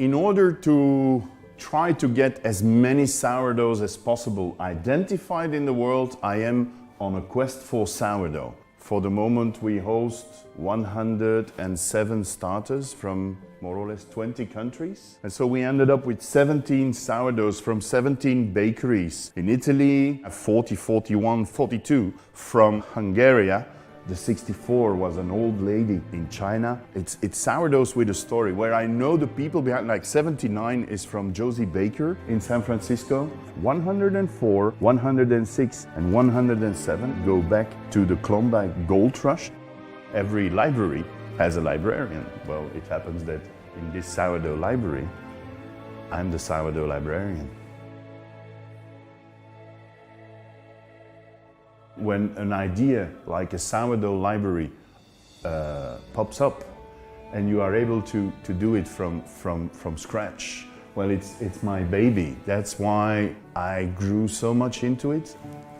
In order to try to get as many sourdoughs as possible identified in the world, I am on a quest for sourdough. For the moment, we host 107 starters from more or less 20 countries. And so we ended up with 17 sourdoughs from 17 bakeries in Italy, 40, 41, 42 from Hungary. The 64 was an old lady in China. It's sourdoughs with a story, where I know the people behind, like 79 is from Josie Baker in San Francisco. 104, 106, and 107 go back to the Klondike Gold Rush. Every library has a librarian. Well, it happens that in this sourdough library, I'm the sourdough librarian. When an idea like a sourdough library pops up and you are able to do it from scratch, well, it's my baby. That's why I grew so much into it.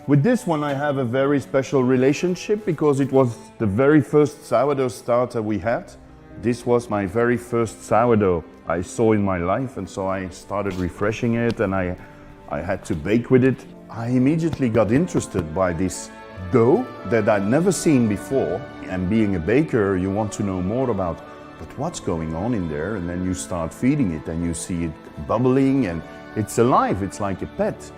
With this one, I have a very special relationship because it was the very first sourdough starter we had. This was my very first sourdough I saw in my life, and so I started refreshing it and I had to bake with it. I immediately got interested by this dough that I'd never seen before. And being a baker, you want to know more about, but what's going on in there? And then you start feeding it and you see it bubbling and it's alive, it's like a pet.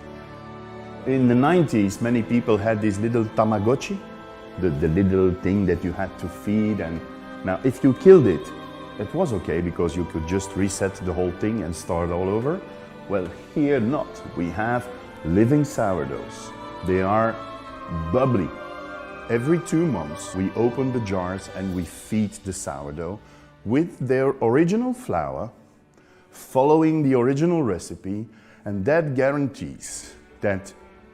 In the 90s, many people had this little Tamagotchi, the little thing that you had to feed. And now if you killed it, it was okay because you could just reset the whole thing and start all over. Well, here not. We have living sourdoughs. They are bubbly. Every 2 months we open the jars and we feed the sourdough with their original flour, following the original recipe, and that guarantees that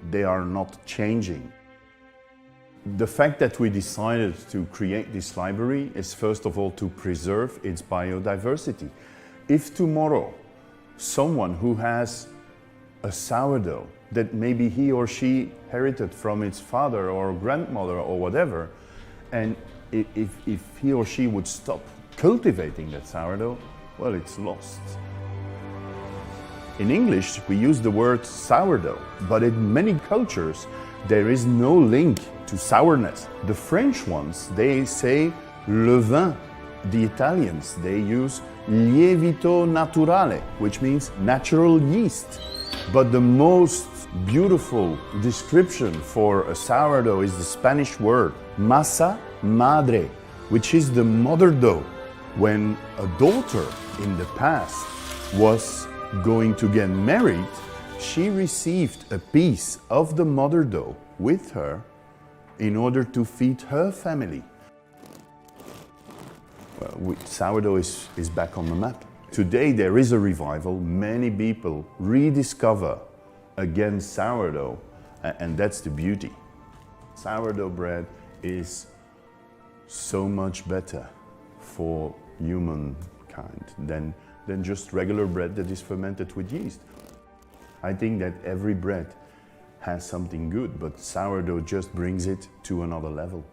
they are not changing. The fact that we decided to create this library is first of all to preserve its biodiversity. If tomorrow someone who has a sourdough that maybe he or she inherited from its father or grandmother or whatever, and if he or she would stop cultivating that sourdough, well, it's lost. In English, we use the word sourdough, but in many cultures, there is no link to sourness. The French ones, they say levain. The Italians, they use lievito naturale, which means natural yeast. But the most beautiful description for a sourdough is the Spanish word masa madre, which is the mother dough. When a daughter in the past was going to get married, she received a piece of the mother dough with her in order to feed her family. Well, sourdough is back on the map. Today there is a revival. Many people rediscover again sourdough, and that's the beauty. Sourdough bread is so much better for humankind than just regular bread that is fermented with yeast. I think that every bread has something good, but sourdough just brings it to another level.